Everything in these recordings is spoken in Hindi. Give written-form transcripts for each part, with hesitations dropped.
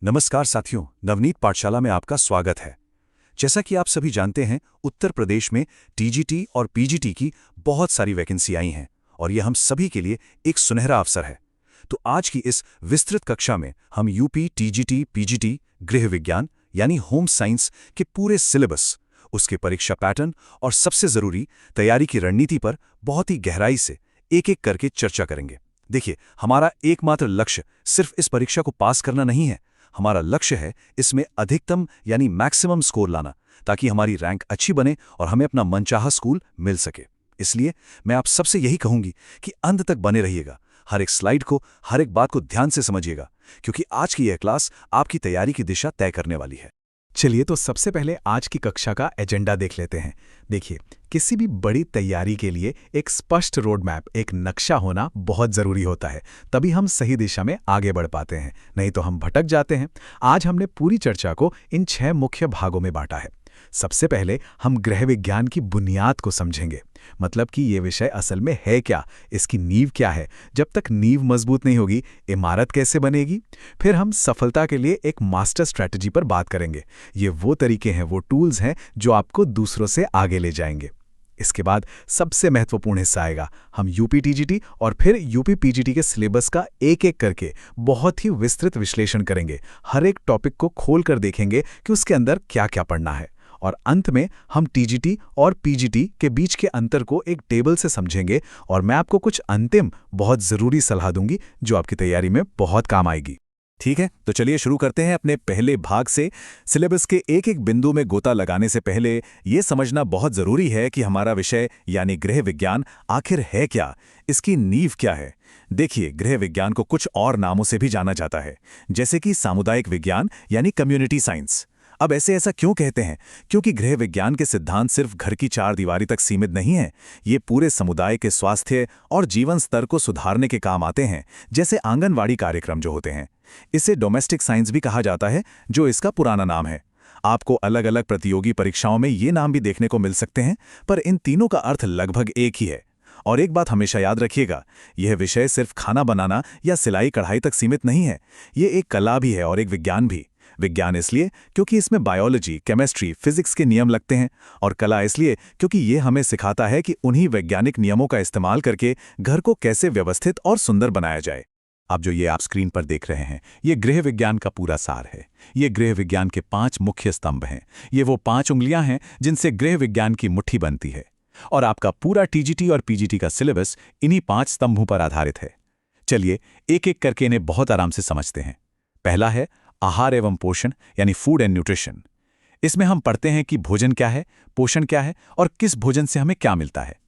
नमस्कार साथियों, नवनीत पाठशाला में आपका स्वागत है। जैसा कि आप सभी जानते हैं, उत्तर प्रदेश में टीजीटी और पीजीटी की बहुत सारी वैकेंसी आई हैं और ये हम सभी के लिए एक सुनहरा अवसर है। तो आज की इस विस्तृत कक्षा में हम यूपी टीजीटी पीजीटी गृह विज्ञान यानी होम साइंस के पूरे सिलेबस, उसके परीक्षा पैटर्न और सबसे जरूरी तैयारी की रणनीति पर बहुत ही गहराई से एक-एक करके चर्चा करेंगे। देखिए, हमारा एकमात्र लक्ष्य सिर्फ इस परीक्षा को पास करना नहीं है। हमारा लक्ष्य है इसमें अधिकतम यानी मैक्सिमम स्कोर लाना, ताकि हमारी रैंक अच्छी बने और हमें अपना मनचाहा स्कूल मिल सके। इसलिए मैं आप सबसे यही कहूंगी कि अंत तक बने रहिएगा। हर एक स्लाइड को, हर एक बात को ध्यान से समझिएगा, क्योंकि आज की यह क्लास आपकी तैयारी की दिशा तय करने वाली है। चलिए तो सबसे पहले आज की कक्षा का एजेंडा देख लेते हैं। देखिए, किसी भी बड़ी तैयारी के लिए एक स्पष्ट रोड मैप, एक नक्शा होना बहुत ज़रूरी होता है। तभी हम सही दिशा में आगे बढ़ पाते हैं, नहीं तो हम भटक जाते हैं। आज हमने पूरी चर्चा को इन 6 मुख्य भागों में बांटा है। सबसे पहले हम गृह विज्ञान की बुनियाद को समझेंगे, मतलब कि ये विषय असल में है क्या, इसकी नींव क्या है। जब तक नींव मजबूत नहीं होगी, इमारत कैसे बनेगी। फिर हम सफलता के लिए एक मास्टर स्ट्रैटेजी पर बात करेंगे। ये वो तरीके हैं, वो टूल्स हैं जो आपको दूसरों से आगे ले जाएंगे। इसके बाद सबसे महत्वपूर्ण हिस्सा आएगा। हम यूपी टीजीटी और फिर यूपी पीजीटी के सिलेबस का एक-एक करके बहुत ही विस्तृत विश्लेषण करेंगे। हर एक टॉपिक को खोलकर देखेंगे कि उसके अंदर क्या-क्या पढ़ना है। और अंत में हम टीजीटी और पीजीटी के बीच के अंतर को एक टेबल से समझेंगे और मैं आपको कुछ अंतिम बहुत ज़रूरी सलाह दूंगी जो आपकी तैयारी में बहुत काम आएगी। ठीक है, तो चलिए शुरू करते हैं अपने पहले भाग से। सिलेबस के एक-एक बिंदु में गोता लगाने से पहले ये समझना बहुत ज़रूरी है कि हमारा विषय यानी गृह विज्ञान आखिर है क्या, इसकी नींव क्या है। देखिए, गृह विज्ञान को कुछ और नामों से भी जाना जाता है, जैसे कि सामुदायिक विज्ञान यानी कम्युनिटी साइंस। अब ऐसा क्यों कहते हैं? क्योंकि गृह विज्ञान के सिद्धांत सिर्फ घर की चार दीवारी तक सीमित नहीं है। ये पूरे समुदाय के स्वास्थ्य और जीवन स्तर को सुधारने के काम आते हैं, जैसे आंगनवाड़ी कार्यक्रम जो होते हैं। इसे डोमेस्टिक साइंस भी कहा जाता है, जो इसका पुराना नाम है। आपको अलग अलग प्रतियोगी परीक्षाओं में ये नाम भी देखने को मिल सकते हैं, पर इन तीनों का अर्थ लगभग एक ही है। और एक बात हमेशा याद रखिएगा, यह विषय सिर्फ खाना बनाना या सिलाई कढ़ाई तक सीमित नहीं है। ये एक कला भी है और एक विज्ञान भी। विज्ञान इसलिए क्योंकि इसमें बायोलॉजी, केमिस्ट्री, फिजिक्स के नियम लगते हैं, और कला इसलिए क्योंकि ये हमें सिखाता है कि उन्हीं वैज्ञानिक नियमों का इस्तेमाल करके घर को कैसे व्यवस्थित और सुंदर बनाया जाए। अब जो ये आप स्क्रीन पर देख रहे हैं, ये गृह विज्ञान का पूरा सार है। ये गृह विज्ञान के 5 मुख्य स्तंभ हैं। ये वो 5 उंगलियां हैं जिनसे गृह विज्ञान की मुट्ठी बनती है। और आपका पूरा टीजीटी और पीजीटी का सिलेबस इन्हीं 5 स्तंभों पर आधारित है। चलिए एक-एक करके इन्हें बहुत आराम से समझते हैं। पहला है आहार एवं पोषण यानी फूड एंड न्यूट्रिशन। इसमें हम पढ़ते हैं कि भोजन क्या है, पोषण क्या है और किस भोजन से हमें क्या मिलता है।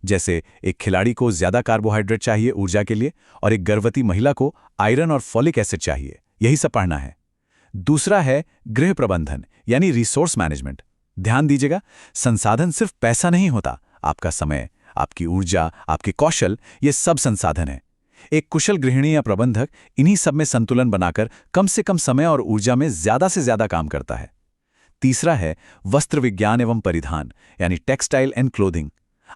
जैसे एक खिलाड़ी को ज्यादा कार्बोहाइड्रेट चाहिए ऊर्जा के लिए, और एक गर्भवती महिला को आयरन और फॉलिक एसिड चाहिए। यही सब पढ़ना है। दूसरा है गृह प्रबंधन यानी रिसोर्स मैनेजमेंट। ध्यान दीजिएगा, संसाधन सिर्फ पैसा नहीं होता। आपका समय, आपकी ऊर्जा, आपके कौशल, ये सब संसाधन है। एक कुशल गृहिणी या प्रबंधक इन्हीं सब में संतुलन बनाकर कम से कम समय और ऊर्जा में ज्यादा से ज्यादा काम करता है। तीसरा है वस्त्र विज्ञान एवं परिधान यानी टेक्सटाइल एंड क्लोथिंग।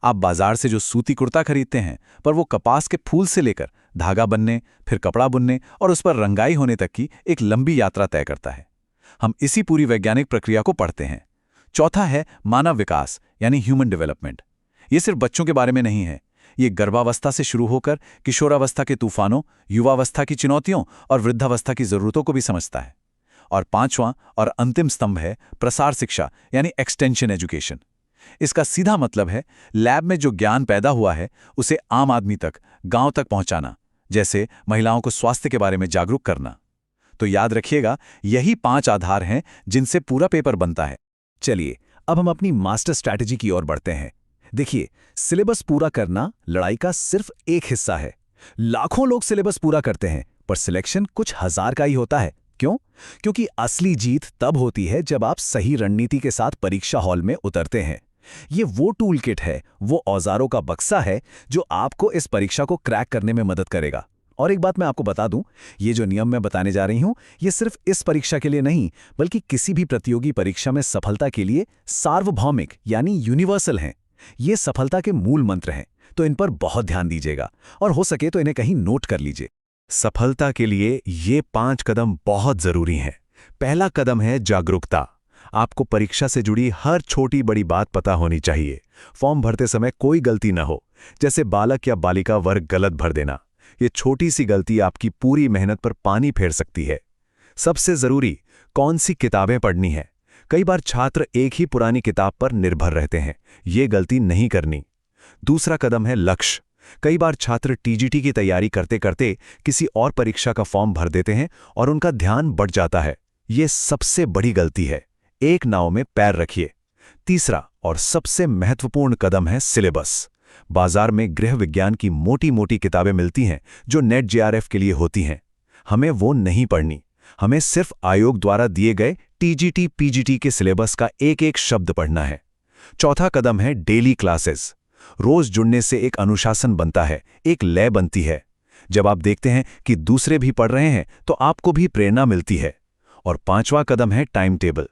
आप बाजार से जो सूती कुर्ता खरीदते हैं, पर वो कपास के फूल से लेकर धागा बनने, फिर कपड़ा बुनने और उस पर रंगाई होने तक की एक लंबी यात्रा तय करता है। हम इसी पूरी वैज्ञानिक प्रक्रिया को पढ़ते हैं। चौथा है मानव विकास यानी ह्यूमन डेवलपमेंट। ये सिर्फ बच्चों के बारे में नहीं है। ये गर्भावस्था से शुरू होकर किशोरावस्था के तूफानों, युवावस्था की चुनौतियों और वृद्धावस्था की जरूरतों को भी समझता है। और 5वां और अंतिम स्तंभ है प्रसार शिक्षा यानी एक्सटेंशन एजुकेशन। इसका सीधा मतलब है लैब में जो ज्ञान पैदा हुआ है उसे आम आदमी तक, गांव तक पहुंचाना, जैसे महिलाओं को स्वास्थ्य के बारे में जागरूक करना। तो याद रखिएगा, यही 5 आधार हैं जिनसे पूरा पेपर बनता है। चलिए अब हम अपनी मास्टर स्ट्रैटेजी की ओर बढ़ते हैं। देखिए, सिलेबस पूरा करना लड़ाई का सिर्फ एक हिस्सा है। लाखों लोग सिलेबस पूरा करते हैं, पर सिलेक्शन कुछ हजार का ही होता है। क्यों? क्योंकि असली जीत तब होती है जब आप सही रणनीति के साथ परीक्षा हॉल में उतरते हैं। ये वो टूल किट है, वो औजारों का बक्सा है जो आपको इस परीक्षा को क्रैक करने में मदद करेगा। और एक बात मैं आपको बता दूं, ये जो नियम मैं बताने जा रही हूं, ये सिर्फ इस परीक्षा के लिए नहीं, बल्कि किसी भी प्रतियोगी परीक्षा में सफलता के लिए सार्वभौमिक यानी यूनिवर्सल हैं। ये सफलता के मूल मंत्र हैं, तो इन पर बहुत ध्यान दीजिएगा और हो सके तो इन्हें कहीं नोट कर लीजिए। सफलता के लिए ये 5 कदम बहुत जरूरी हैं। पहला कदम है जागरूकता। आपको परीक्षा से जुड़ी हर छोटी बड़ी बात पता होनी चाहिए। फॉर्म भरते समय कोई गलती न हो, जैसे बालक या बालिका वर्ग गलत भर देना। ये छोटी सी गलती आपकी पूरी मेहनत पर पानी फेर सकती है। सबसे जरूरी, कौन सी किताबें पढ़नी है। कई बार छात्र एक ही पुरानी किताब पर निर्भर रहते हैं। ये गलती नहीं करनी। दूसरा कदम है लक्ष्य। कई बार छात्र टीजीटी की तैयारी करते करते किसी और परीक्षा का फॉर्म भर देते हैं और उनका ध्यान बढ़ जाता है। ये सबसे बड़ी गलती है। एक नाव में पैर रखिए। तीसरा और सबसे महत्वपूर्ण कदम है सिलेबस। बाजार में गृह विज्ञान की मोटी मोटी किताबें मिलती हैं जो नेट जेआरएफ के लिए होती हैं। हमें वो नहीं पढ़नी। हमें सिर्फ आयोग द्वारा दिए गए टीजीटी पीजीटी के सिलेबस का एक एक शब्द पढ़ना है। चौथा कदम है डेली क्लासेस। रोज जुड़ने से एक अनुशासन बनता है, एक लय बनती है। जब आप देखते हैं कि दूसरे भी पढ़ रहे हैं तो आपको भी प्रेरणा मिलती है। और पांचवा कदम है टाइम टेबल।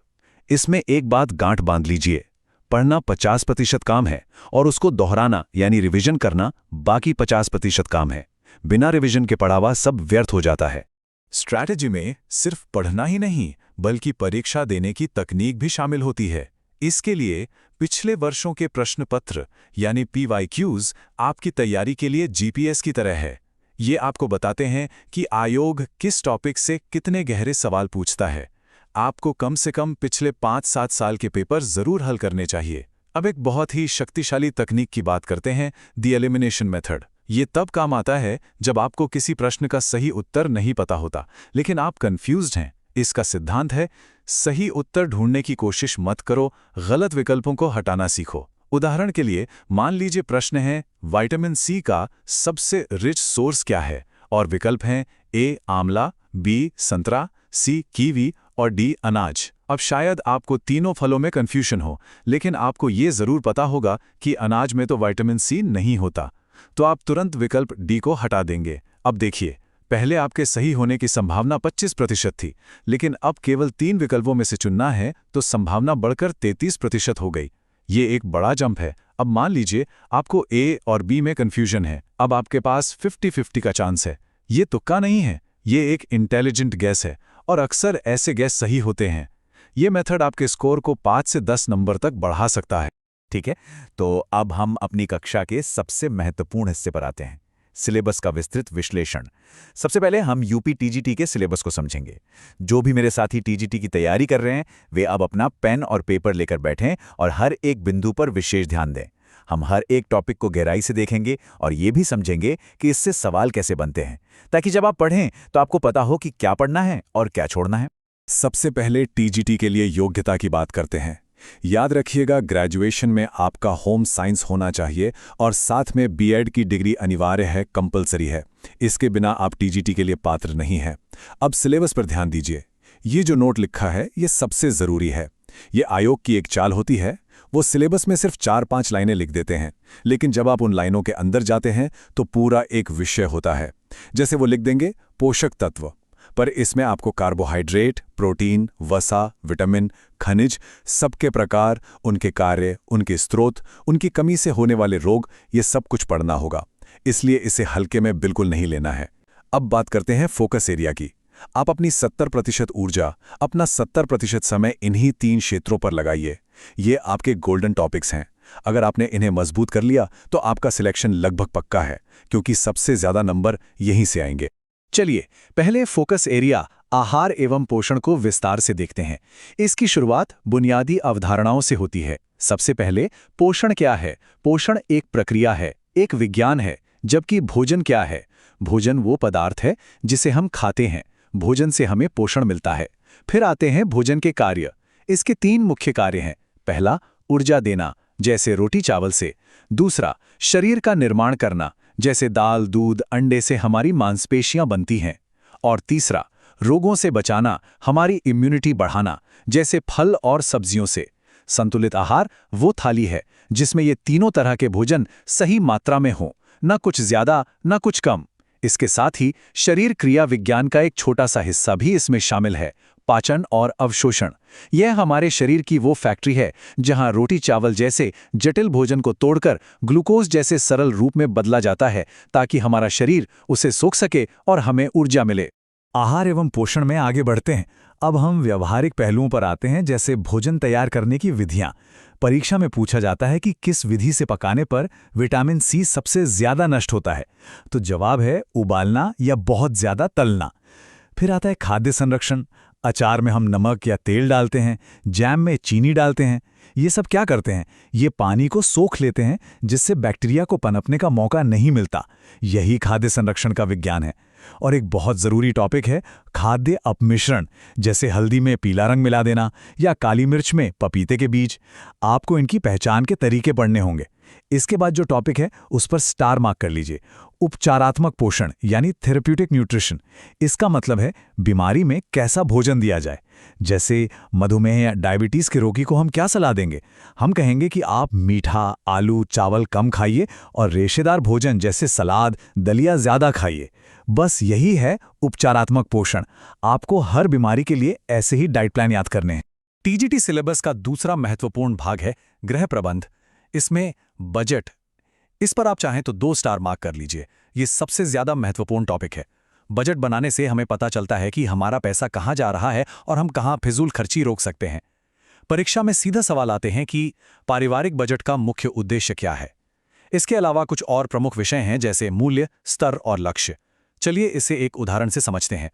इसमें एक बात गांठ बांध लीजिए, पढ़ना 50% काम है और उसको दोहराना यानी रिवीजन करना बाकी 50% काम है। बिना रिवीजन के पढ़ा हुआ सब व्यर्थ हो जाता है। स्ट्रैटेजी में सिर्फ पढ़ना ही नहीं बल्कि परीक्षा देने की तकनीक भी शामिल होती है। इसके लिए पिछले वर्षों के प्रश्न पत्र यानी PYQs आपकी तैयारी के लिए GPS की तरह है। ये आपको बताते हैं कि आयोग किस टॉपिक से कितने गहरे सवाल पूछता है। आपको कम से कम पिछले 5-7 साल के पेपर जरूर हल करने चाहिए। अब एक बहुत ही शक्तिशाली तकनीक की बात करते हैं, द एलिमिनेशन मेथड। ये तब काम आता है जब आपको किसी प्रश्न का सही उत्तर नहीं पता होता लेकिन आप कंफ्यूज्ड हैं। इसका सिद्धांत है, सही उत्तर ढूंढने की कोशिश मत करो, गलत विकल्पों को हटाना सीखो। उदाहरण के लिए मान लीजिए प्रश्न है, विटामिन सी का सबसे रिच सोर्स क्या है? और विकल्प हैं ए आंवला, बी संतरा, सी कीवी और डी अनाज। अब शायद आपको तीनों फलों में कंफ्यूजन हो, लेकिन आपको ये जरूर पता होगा कि अनाज में तो विटामिन सी नहीं होता, तो आप तुरंत विकल्प डी को हटा देंगे। अब देखिए, पहले आपके सही होने की संभावना 25% थी, लेकिन अब केवल 3 विकल्पों में से चुनना है तो संभावना बढ़कर 33% हो गई। ये एक बड़ा जंप है। अब मान लीजिए आपको ए और बी में कंफ्यूजन है। अब आपके पास 50-50 का चांस है। ये तुक्का नहीं है, ये एक इंटेलिजेंट गैस है और अक्सर ऐसे गैस सही होते हैं। ये मेथड आपके स्कोर को 5 से 10 नंबर तक बढ़ा सकता है। ठीक है, तो अब हम अपनी कक्षा के सबसे महत्वपूर्ण हिस्से पर आते हैं, सिलेबस का विस्तृत विश्लेषण। सबसे पहले हम यूपी टीजीटी के सिलेबस को समझेंगे। जो भी मेरे साथी टीजीटी की तैयारी कर रहे हैं वे अब अपना पेन और पेपर लेकर बैठें और हर एक बिंदु पर विशेष ध्यान दें। हम हर एक टॉपिक को गहराई से देखेंगे और ये भी समझेंगे कि इससे सवाल कैसे बनते हैं, ताकि जब आप पढ़ें तो आपको पता हो कि क्या पढ़ना है और क्या छोड़ना है। सबसे पहले टीजीटी के लिए योग्यता की बात करते हैं। याद रखिएगा, ग्रेजुएशन में आपका होम साइंस होना चाहिए और साथ में बीएड की डिग्री अनिवार्य है, कंपलसरी है। इसके बिना आप टीजीटी के लिए पात्र नहीं हैं। अब सिलेबस पर ध्यान दीजिए। ये जो नोट लिखा है ये सबसे ज़रूरी है। ये आयोग की एक चाल होती है, वो सिलेबस में सिर्फ 4-5 लाइनें लिख देते हैं, लेकिन जब आप उन लाइनों के अंदर जाते हैं तो पूरा एक विषय होता है। जैसे वो लिख देंगे पोषक तत्व, पर इसमें आपको कार्बोहाइड्रेट, प्रोटीन, वसा, विटामिन, खनिज, सबके प्रकार, उनके कार्य, उनके स्रोत, उनकी कमी से होने वाले रोग, ये सब कुछ पढ़ना होगा। इसलिए इसे हल्के में बिल्कुल नहीं लेना है। अब बात करते हैं फोकस एरिया की। आप अपनी 70% ऊर्जा, अपना 70% समय इन्हीं 3 क्षेत्रों पर लगाइए। ये आपके गोल्डन टॉपिक्स हैं। अगर आपने इन्हें मजबूत कर लिया तो आपका सिलेक्शन लगभग पक्का है, क्योंकि सबसे ज्यादा नंबर यहीं से आएंगे। चलिए पहले फोकस एरिया आहार एवं पोषण को विस्तार से देखते हैं। इसकी शुरुआत बुनियादी अवधारणाओं से होती है। सबसे पहले पोषण क्या है? पोषण एक प्रक्रिया है, एक विज्ञान है। जबकि भोजन क्या है? भोजन वो पदार्थ है जिसे हम खाते हैं। भोजन से हमें पोषण मिलता है। फिर आते हैं भोजन के कार्य। इसके 3 मुख्य कार्य हैं। पहला, ऊर्जा देना, जैसे रोटी चावल से। दूसरा, शरीर का निर्माण करना, जैसे दाल, दूध, अंडे से हमारी मांसपेशियां बनती हैं। और तीसरा, रोगों से बचाना, हमारी इम्यूनिटी बढ़ाना, जैसे फल और सब्जियों से। संतुलित आहार वो थाली है जिसमें ये तीनों तरह के भोजन सही मात्रा में हों, न कुछ ज्यादा न कुछ कम। इसके साथ ही शरीर क्रिया विज्ञान का एक छोटा सा हिस्सा भी इसमें शामिल है, पाचन और अवशोषण। यह हमारे शरीर की वो फैक्ट्री है जहां रोटी चावल जैसे जटिल भोजन को तोड़कर ग्लूकोज जैसे सरल रूप में बदला जाता है ताकि हमारा शरीर उसे सोख सके और हमें ऊर्जा मिले। आहार एवं पोषण में आगे बढ़ते हैं। अब हम व्यवहारिक पहलुओं पर आते हैं, जैसे भोजन तैयार करने की विधियां। परीक्षा में पूछा जाता है कि किस विधि से पकाने पर विटामिन सी सबसे ज्यादा नष्ट होता है। तो जवाब है उबालना या बहुत ज्यादा तलना। फिर आता है खाद्य संरक्षण। अचार में हम नमक या तेल डालते हैं, जैम में चीनी डालते हैं। ये सब क्या करते हैं? ये पानी को सोख लेते हैं, जिससे बैक्टीरिया को पनपने का मौका नहीं मिलता। यही खाद्य संरक्षण का विज्ञान है। और एक बहुत ज़रूरी टॉपिक है खाद्य अपमिश्रण, जैसे हल्दी में पीला रंग मिला देना या काली मिर्च में पपीते के बीज। आपको इनकी पहचान के तरीके पढ़ने होंगे। इसके बाद जो टॉपिक है उस पर स्टार मार्क कर लीजिए। उपचारात्मक पोषण यानी थेरेप्यूटिक न्यूट्रिशन। इसका मतलब है बीमारी में कैसा भोजन दिया जाए। जैसे मधुमेह या डायबिटीज के रोगी को हम क्या सलाह देंगे? हम कहेंगे कि आप मीठा, आलू, चावल कम खाइए और रेशेदार भोजन जैसे सलाद, दलिया ज्यादा खाइए। बस यही है उपचारात्मक पोषण। आपको हर बीमारी के लिए ऐसे ही डाइट प्लान याद करने हैं। टीजीटी सिलेबस का दूसरा महत्वपूर्ण भाग है गृह प्रबंध। इसमें बजट। इस पर आप चाहें तो 2 स्टार मार्क कर लीजिए। ये सबसे ज्यादा महत्वपूर्ण टॉपिक है। बजट बनाने से हमें पता चलता है कि हमारा पैसा कहाँ जा रहा है और हम कहाँ फिजूल खर्ची रोक सकते हैं। परीक्षा में सीधा सवाल आते हैं कि पारिवारिक बजट का मुख्य उद्देश्य क्या है। इसके अलावा कुछ और प्रमुख विषय हैं, जैसे मूल्य, स्तर और लक्ष्य। चलिए इसे एक उदाहरण से समझते हैं।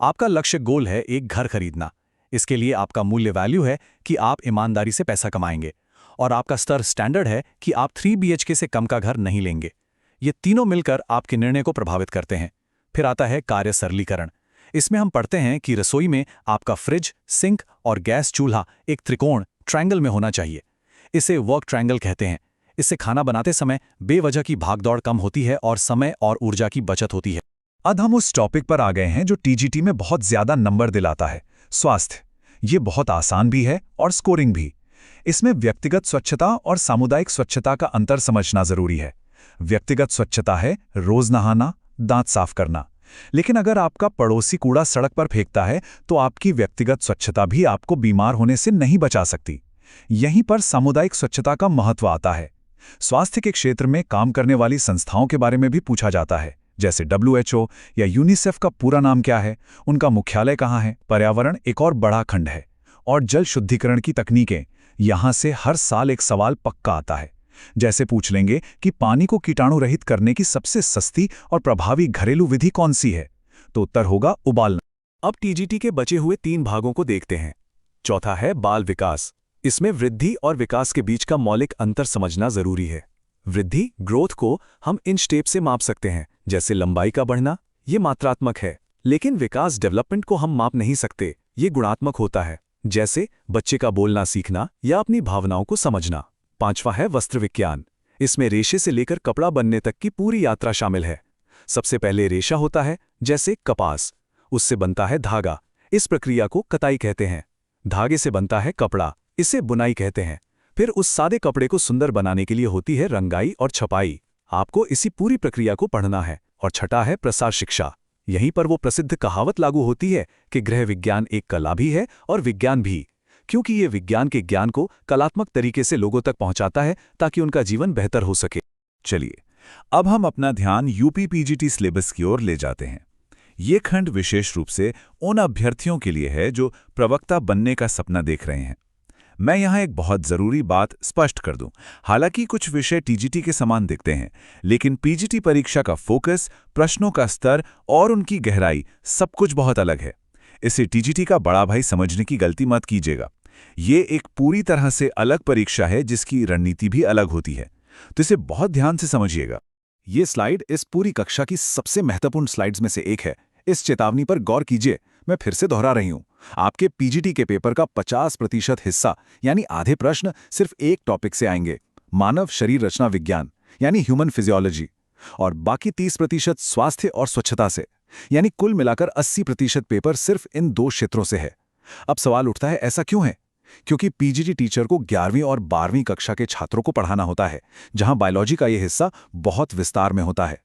आपका लक्ष्य गोल है एक घर खरीदना। इसके लिए आपका मूल्य वैल्यू है कि आप ईमानदारी से पैसा कमाएंगे, और आपका स्तर स्टैंडर्ड है कि आप 3 BHK से कम का घर नहीं लेंगे। ये तीनों मिलकर आपके निर्णय को प्रभावित करते हैं। फिर आता है कार्य सरलीकरण। इसमें हम पढ़ते हैं कि रसोई में आपका फ्रिज, सिंक और गैस चूल्हा एक त्रिकोण ट्रायंगल में होना चाहिए। इसे वर्क ट्रायंगल कहते हैं। इससे खाना बनाते समय बेवजह की भागदौड़ कम होती है और समय और ऊर्जा की बचत होती है। अब हम उस टॉपिक पर आ गए हैं जो टीजीटी में बहुत ज्यादा नंबर दिलाता है, स्वास्थ्य। ये बहुत आसान भी है और स्कोरिंग भी। इसमें व्यक्तिगत स्वच्छता और सामुदायिक स्वच्छता का अंतर समझना जरूरी है। व्यक्तिगत स्वच्छता है रोज नहाना, दांत साफ करना। लेकिन अगर आपका पड़ोसी कूड़ा सड़क पर फेंकता है तो आपकी व्यक्तिगत स्वच्छता भी आपको बीमार होने से नहीं बचा सकती। यहीं पर सामुदायिक स्वच्छता का महत्व आता है। स्वास्थ्य के क्षेत्र में काम करने वाली संस्थाओं के बारे में भी पूछा जाता है, जैसे WHO या यूनिसेफ का पूरा नाम क्या है, उनका मुख्यालय कहाँ है। पर्यावरण एक और बड़ा खंड है, और जल शुद्धिकरण की तकनीकें। यहां से हर साल एक सवाल पक्का आता है। जैसे पूछ लेंगे कि पानी को कीटाणु रहित करने की सबसे सस्ती और प्रभावी घरेलू विधि कौन सी है, तो उत्तर होगा उबालना। अब टीजीटी के बचे हुए 3 भागों को देखते हैं। चौथा है बाल विकास। इसमें वृद्धि और विकास के बीच का मौलिक अंतर समझना जरूरी है। वृद्धि, ग्रोथ को हम इंच टेप से माप सकते हैं, जैसे लंबाई का बढ़ना, ये मात्रात्मक है। लेकिन विकास, डेवलपमेंट को हम माप नहीं सकते, ये गुणात्मक होता है, जैसे बच्चे का बोलना सीखना या अपनी भावनाओं को समझना। 5वां है वस्त्र विज्ञान। इसमें रेशे से लेकर कपड़ा बनने तक की पूरी यात्रा शामिल है। सबसे पहले रेशा होता है, जैसे कपास। उससे बनता है धागा। इस प्रक्रिया को कताई कहते हैं। धागे से बनता है कपड़ा, इसे बुनाई कहते हैं। फिर उस सादे कपड़े को सुंदर बनाने के लिए होती है रंगाई और छपाई। आपको इसी पूरी प्रक्रिया को पढ़ना है। और छठा है प्रसार शिक्षा। यहीं पर वो प्रसिद्ध कहावत लागू होती है कि गृह विज्ञान एक कला भी है और विज्ञान भी, क्योंकि ये विज्ञान के ज्ञान को कलात्मक तरीके से लोगों तक पहुंचाता है ताकि उनका जीवन बेहतर हो सके। चलिए, अब हम अपना ध्यान यूपी पीजीटी सिलेबस की ओर ले जाते हैं। ये खंड विशेष रूप से उन अभ्यर्थियों के लिए है जो प्रवक्ता बनने का सपना देख रहे हैं। मैं यहाँ एक बहुत ज़रूरी बात स्पष्ट कर दूं। हालांकि कुछ विषय टीजीटी के समान दिखते हैं, लेकिन पीजीटी परीक्षा का फोकस, प्रश्नों का स्तर और उनकी गहराई सब कुछ बहुत अलग है। इसे टीजीटी का बड़ा भाई समझने की गलती मत कीजिएगा। ये एक पूरी तरह से अलग परीक्षा है जिसकी रणनीति भी अलग होती है, तो इसे बहुत ध्यान से समझिएगा। ये स्लाइड इस पूरी कक्षा की सबसे महत्वपूर्ण स्लाइड्स में से एक है। इस चेतावनी पर गौर कीजिए। मैं फिर से दोहरा रही हूं, आपके पीजीटी के पेपर का 50% हिस्सा यानी आधे प्रश्न सिर्फ एक टॉपिक से आएंगे, मानव शरीर रचना विज्ञान यानी ह्यूमन फिजियोलॉजी, और बाकी 30% स्वास्थ्य और स्वच्छता से, यानी कुल मिलाकर 80% पेपर सिर्फ इन 2 क्षेत्रों से है। अब सवाल उठता है, ऐसा क्यों है? क्योंकि पीजीटी टीचर को 11वीं और 12वीं कक्षा के छात्रों को पढ़ाना होता है, जहां बायोलॉजी का यह हिस्सा बहुत विस्तार में होता है।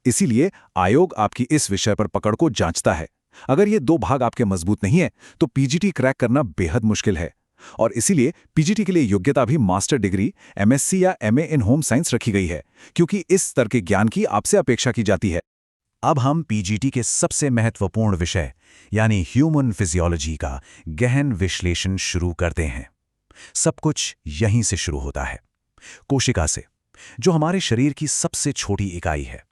इसीलिए आयोग आपकी इस विषय पर पकड़ को जांचता है। अगर ये 2 भाग आपके मजबूत नहीं है तो पीजीटी क्रैक करना बेहद मुश्किल है। और इसीलिए पीजीटी के लिए योग्यता भी मास्टर डिग्री, एमएससी या एमए इन होम साइंस रखी गई है, क्योंकि इस स्तर के ज्ञान की आपसे अपेक्षा की जाती है। अब हम पीजीटी के सबसे महत्वपूर्ण विषय यानी ह्यूमन फिजियोलॉजी का गहन विश्लेषण शुरू करते हैं। सब कुछ यहीं से शुरू होता है, कोशिका से, जो हमारे शरीर की सबसे छोटी इकाई है।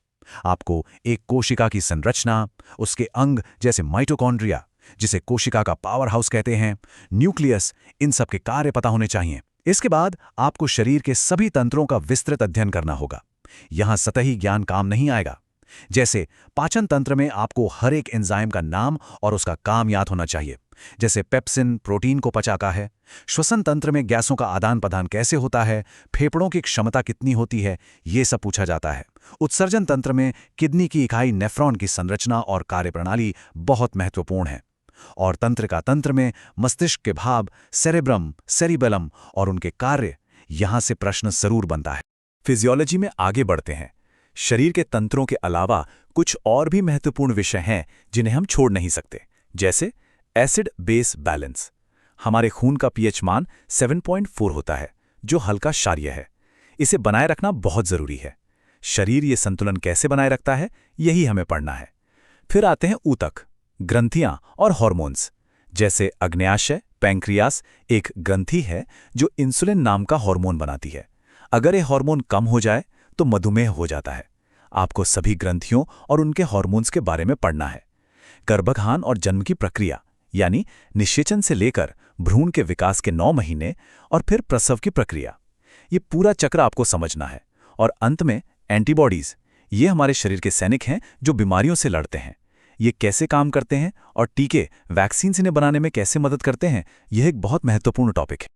आपको एक कोशिका की संरचना, उसके अंग जैसे माइटोकॉन्ड्रिया, जिसे कोशिका का पावर हाउस कहते हैं, न्यूक्लियस, इन सब के कार्य पता होने चाहिए। इसके बाद आपको शरीर के सभी तंत्रों का विस्तृत अध्ययन करना होगा। यहां सतही ज्ञान काम नहीं आएगा। जैसे पाचन तंत्र में आपको हर एक एंजाइम का नाम और उसका काम याद होना चाहिए, जैसे पेप्सिन प्रोटीन को पचाता है। श्वसन तंत्र में गैसों का आदान प्रदान कैसे होता है, फेफड़ों की क्षमता कितनी होती है, ये सब पूछा जाता है। उत्सर्जन तंत्र में किडनी की इकाई नेफ्रॉन की संरचना और कार्यप्रणाली बहुत महत्वपूर्ण है। और तंत्रिका तंत्र में मस्तिष्क के भाग, सेरेब्रम, सेरिबेलम और उनके कार्य, यहां से प्रश्न जरूर बनता है। फिजियोलॉजी में आगे बढ़ते हैं। शरीर के तंत्रों के अलावा कुछ और भी महत्वपूर्ण विषय हैं जिन्हें हम छोड़ नहीं सकते, जैसे एसिड बेस बैलेंस। हमारे खून का पीएच मान 7.4 होता है, जो हल्का क्षारीय है। इसे बनाए रखना बहुत जरूरी है। शरीर ये संतुलन कैसे बनाए रखता है, यही हमें पढ़ना है। फिर आते हैं ऊतक, ग्रंथियां और हार्मोन्स। जैसे अग्न्याशय, पैंक्रियास एक ग्रंथि है जो इंसुलिन नाम का हार्मोन बनाती है। अगर ये हार्मोन कम हो जाए तो मधुमेह हो जाता है। आपको सभी ग्रंथियों और उनके हार्मोन्स के बारे में पढ़ना है। गर्भाधान और जन्म की प्रक्रिया, यानी निषेचन से लेकर भ्रूण के विकास के 9 महीने और फिर प्रसव की प्रक्रिया, ये पूरा चक्र आपको समझना है। और अंत में एंटीबॉडीज, ये हमारे शरीर के सैनिक हैं जो बीमारियों से लड़ते हैं। ये कैसे काम करते हैं और टीके, वैक्सीन इन्हें बनाने में कैसे मदद करते हैं, यह एक बहुत महत्वपूर्ण टॉपिक है।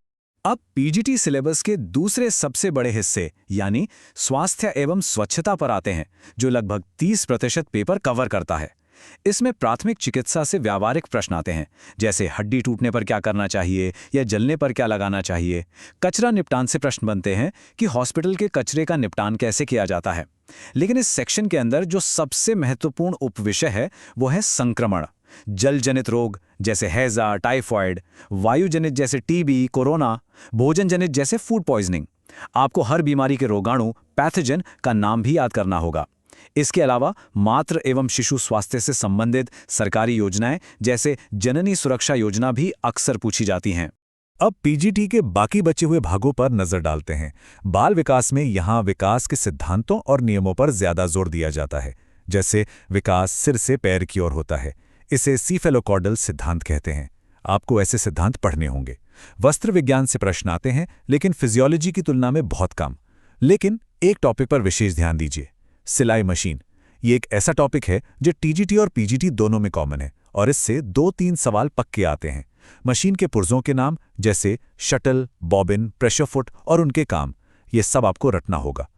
अब पीजीटी सिलेबस के दूसरे सबसे बड़े हिस्से यानी स्वास्थ्य एवं स्वच्छता पर आते हैं, जो लगभग 30% पेपर कवर करता है। इसमें प्राथमिक चिकित्सा से व्यावहारिक प्रश्न आते हैं, जैसे हड्डी टूटने पर क्या करना चाहिए या जलने पर क्या लगाना चाहिए। कचरा निपटान से प्रश्न बनते हैं कि हॉस्पिटल के कचरे का निपटान कैसे किया जाता है। लेकिन इस सेक्शन के अंदर जो सबसे महत्वपूर्ण उपविषय है वो है संक्रमण। जल जनित रोग जैसे हैजा, टाइफॉइड, वायु जनित जैसे टीबी, कोरोना, भोजन जनित जैसे फूड पॉइजनिंग। आपको हर बीमारी के रोगाणु, पैथोजन का नाम भी याद करना होगा। इसके अलावा मातृ एवं शिशु स्वास्थ्य से संबंधित सरकारी योजनाएं जैसे जननी सुरक्षा योजना भी अक्सर पूछी जाती हैं। अब पीजीटी के बाकी बचे हुए भागों पर नजर डालते हैं। बाल विकास में यहां विकास के सिद्धांतों और नियमों पर ज्यादा जोर दिया जाता है। जैसे विकास सिर से पैर की ओर होता है, इसे सीफेलोकॉर्डल सिद्धांत कहते हैं। आपको ऐसे सिद्धांत पढ़ने होंगे। वस्त्र विज्ञान से प्रश्न आते हैं, लेकिन फिजियोलॉजी की तुलना में बहुत कम। लेकिन एक टॉपिक पर विशेष ध्यान दीजिए, सिलाई मशीन। ये एक ऐसा टॉपिक है जो टीजीटी और पीजीटी दोनों में कॉमन है, और इससे 2-3 सवाल पक्के आते हैं। मशीन के पुर्जों के नाम जैसे शटल, बॉबिन, प्रेशर फुट और उनके काम, ये सब आपको रटना होगा।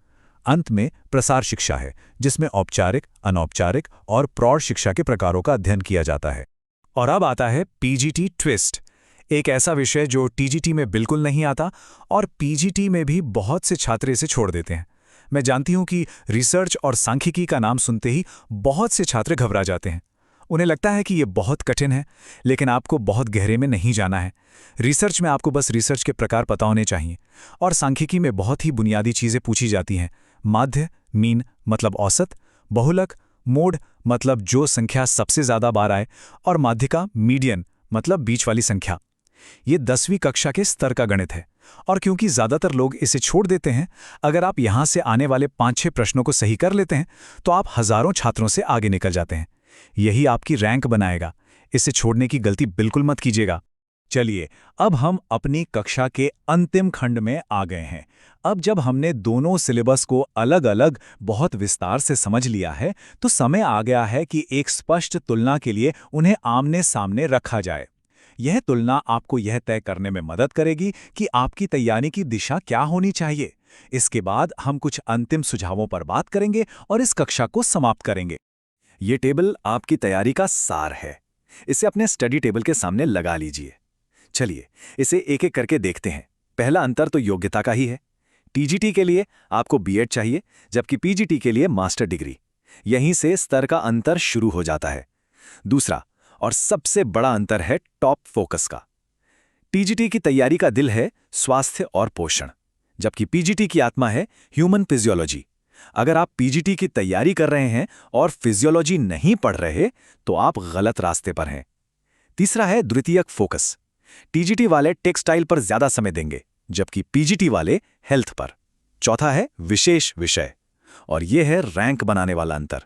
अंत में प्रसार शिक्षा है, जिसमें औपचारिक, अनौपचारिक और प्रौढ़ शिक्षा के प्रकारों का अध्ययन किया जाता है। और अब आता है पीजीटी ट्विस्ट, एक ऐसा विषय जो टीजीटी में बिल्कुल नहीं आता और पीजीटी में भी बहुत से छात्र इसे छोड़ देते हैं। मैं जानती हूं कि रिसर्च और सांख्यिकी का नाम सुनते ही बहुत से छात्र घबरा जाते हैं। उन्हें लगता है कि ये बहुत कठिन है, लेकिन आपको बहुत गहरे में नहीं जाना है। रिसर्च में आपको बस रिसर्च के प्रकार पता होने चाहिए, और सांख्यिकी में बहुत ही बुनियादी चीज़ें पूछी जाती हैं। माध्य, मीन मतलब औसत, बहुलक, मोड मतलब जो संख्या सबसे ज़्यादा बार आए, और माध्यिका, मीडियन मतलब बीच वाली संख्या। ये 10वीं कक्षा के स्तर का गणित है, और क्योंकि ज़्यादातर लोग इसे छोड़ देते हैं, अगर आप यहाँ से आने वाले 5-6 प्रश्नों को सही कर लेते हैं तो आप हज़ारों छात्रों से आगे निकल जाते हैं। यही आपकी रैंक बनाएगा। इसे छोड़ने की गलती बिल्कुल मत कीजिएगा। चलिए, अब हम अपनी कक्षा के अंतिम खंड में आ गए हैं। अब जब हमने दोनों सिलेबस को अलग अलग बहुत विस्तार से समझ लिया है, तो समय आ गया है कि एक स्पष्ट तुलना के लिए उन्हें आमने सामने रखा जाए। यह तुलना आपको यह तय करने में मदद करेगी कि आपकी तैयारी की दिशा क्या होनी चाहिए। इसके बाद हम कुछ अंतिम सुझावों पर बात करेंगे और इस कक्षा को समाप्त करेंगे। ये टेबल आपकी तैयारी का सार है। इसे अपने स्टडी टेबल के सामने लगा लीजिए। चलिए, इसे एक एक करके देखते हैं। पहला अंतर तो योग्यता का ही है। टीजीटी के लिए आपको बीएड चाहिए, जबकि पीजीटी के लिए मास्टर डिग्री। यहीं से स्तर का अंतर शुरू हो जाता है। दूसरा, और सबसे बड़ा अंतर है टॉप फोकस का। टीजीटी की तैयारी का दिल है स्वास्थ्य और पोषण, जबकि पीजीटी की आत्मा है ह्यूमन फिजियोलॉजी। अगर आप पीजीटी की तैयारी कर रहे हैं और फिजियोलॉजी नहीं पढ़ रहे, तो आप गलत रास्ते पर हैं। तीसरा है द्वितीयक फोकस। टीजीटी वाले टेक्सटाइल पर ज्यादा समय देंगे, जबकि पीजीटी वाले हेल्थ पर। चौथा है विशेष विषय, और यह है रैंक बनाने वाला अंतर।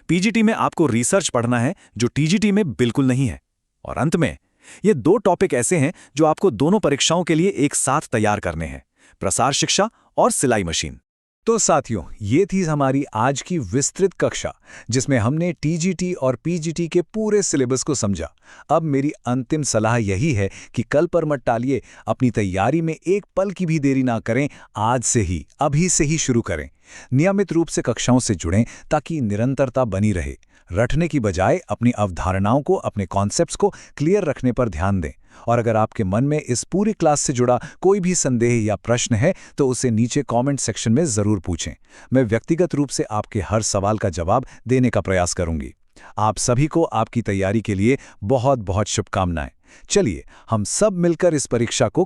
पीजीटी में आपको रिसर्च पढ़ना है, जो टीजीटी में बिल्कुल नहीं है। और अंत में ये 2 टॉपिक ऐसे हैं जो आपको दोनों परीक्षाओं के लिए एक साथ तैयार करने हैं: प्रसार शिक्षा और सिलाई मशीन। तो साथियों, ये थी हमारी आज की विस्तृत कक्षा, जिसमें हमने टीजीटी और पीजीटी के पूरे सिलेबस को समझा। अब मेरी अंतिम सलाह यही है कि कल पर मत टालिए, अपनी तैयारी में एक पल की भी देरी ना करें, आज से ही, अभी से ही शुरू करें। नियमित रूप से कक्षाओं से जुड़ें ताकि निरंतरता बनी रहे। रटने की बजाय अपनी अवधारणाओं को, अपने कॉन्सेप्ट्स को क्लियर रखने पर ध्यान दें। और अगर आपके मन में इस पूरी क्लास से जुड़ा कोई भी संदेह या प्रश्न है, तो उसे नीचे कमेंट सेक्शन में ज़रूर पूछें। मैं व्यक्तिगत रूप से आपके हर सवाल का जवाब देने का प्रयास करूंगी। आप सभी को आपकी तैयारी के लिए बहुत बहुत शुभकामनाएं। चलिए हम सब मिलकर इस परीक्षा को